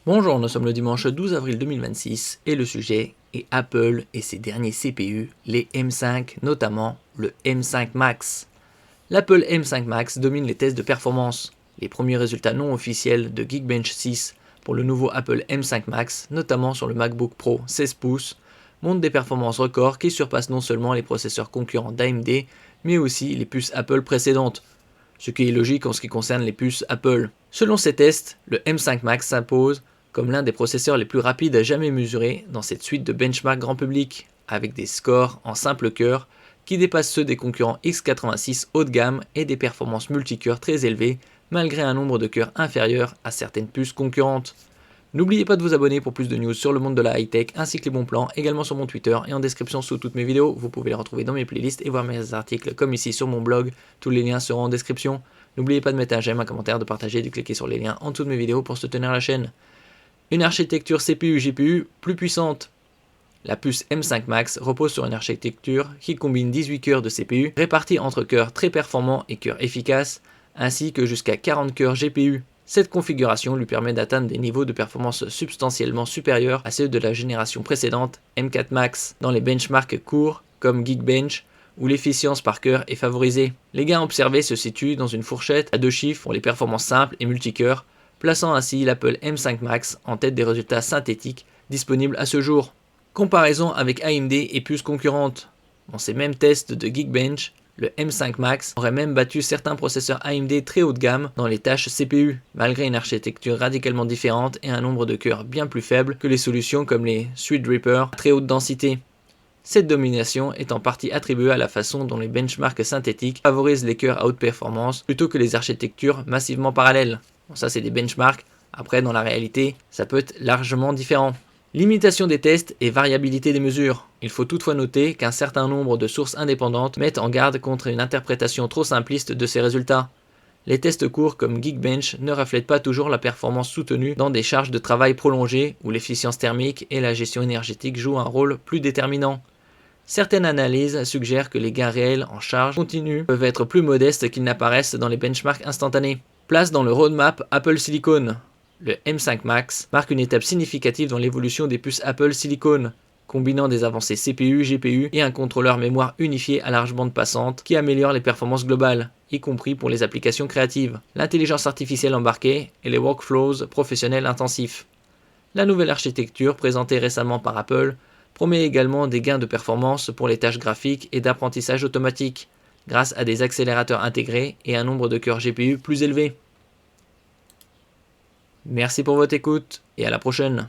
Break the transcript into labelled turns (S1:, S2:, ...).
S1: Bonjour, nous sommes le dimanche 12 avril 2026 et le sujet est Apple et ses derniers CPU, les M5, notamment le M5 Max. L'Apple M5 Max domine les tests de performance. Les premiers résultats non officiels de Geekbench 6 pour le nouveau Apple M5 Max, notamment sur le MacBook Pro 16 pouces, montrent des performances records qui surpassent non seulement les processeurs concurrents d'AMD, mais aussi les puces Apple précédentes. Ce qui est logique en ce qui concerne les puces Apple. Selon ces tests, le M5 Max s'impose comme l'un des processeurs les plus rapides à jamais mesurés dans cette suite de benchmark grand public, avec des scores en simple cœur qui dépassent ceux des concurrents x86 haut de gamme et des performances multicœurs très élevées, malgré un nombre de cœurs inférieur à certaines puces concurrentes. N'oubliez pas de vous abonner pour plus de news sur le monde de la high-tech ainsi que les bons plans, également sur mon Twitter et en description sous toutes mes vidéos. Vous pouvez les retrouver dans mes playlists et voir mes articles comme ici sur mon blog. Tous les liens seront en description. N'oubliez pas de mettre un j'aime, un commentaire, de partager et de cliquer sur les liens en dessous de mes vidéos pour soutenir la chaîne. Une architecture CPU-GPU plus puissante. La puce M5 Max repose sur une architecture qui combine 18 cœurs de CPU répartis entre cœurs très performants et cœurs efficaces, ainsi que jusqu'à 40 cœurs GPU. Cette configuration lui permet d'atteindre des niveaux de performance substantiellement supérieurs à ceux de la génération précédente M4 Max dans les benchmarks courts comme Geekbench où l'efficience par cœur est favorisée. Les gains observés se situent dans une fourchette à 2 chiffres pour les performances simples et multicœurs, plaçant ainsi l'Apple M5 Max en tête des résultats synthétiques disponibles à ce jour. Comparaison avec AMD et puces concurrentes. Dans ces mêmes tests de Geekbench, le M5 Max aurait même battu certains processeurs AMD très haut de gamme dans les tâches CPU, malgré une architecture radicalement différente et un nombre de cœurs bien plus faible que les solutions comme les Threadripper à très haute densité. Cette domination est en partie attribuée à la façon dont les benchmarks synthétiques favorisent les cœurs à haute performance plutôt que les architectures massivement parallèles. Bon, ça c'est des benchmarks, après dans la réalité, ça peut être largement différent. Limitation des tests et variabilité des mesures. Il faut toutefois noter qu'un certain nombre de sources indépendantes mettent en garde contre une interprétation trop simpliste de ces résultats. Les tests courts comme Geekbench ne reflètent pas toujours la performance soutenue dans des charges de travail prolongées où l'efficience thermique et la gestion énergétique jouent un rôle plus déterminant. Certaines analyses suggèrent que les gains réels en charge continue peuvent être plus modestes qu'ils n'apparaissent dans les benchmarks instantanés. Place dans le roadmap Apple Silicon. Le M5 Max marque une étape significative dans l'évolution des puces Apple Silicon, combinant des avancées CPU, GPU et un contrôleur mémoire unifié à large bande passante qui améliore les performances globales, y compris pour les applications créatives, l'intelligence artificielle embarquée et les workflows professionnels intensifs. La nouvelle architecture présentée récemment par Apple promet également des gains de performance pour les tâches graphiques et d'apprentissage automatique, grâce à des accélérateurs intégrés et un nombre de cœurs GPU plus élevé. Merci pour votre écoute et à la prochaine.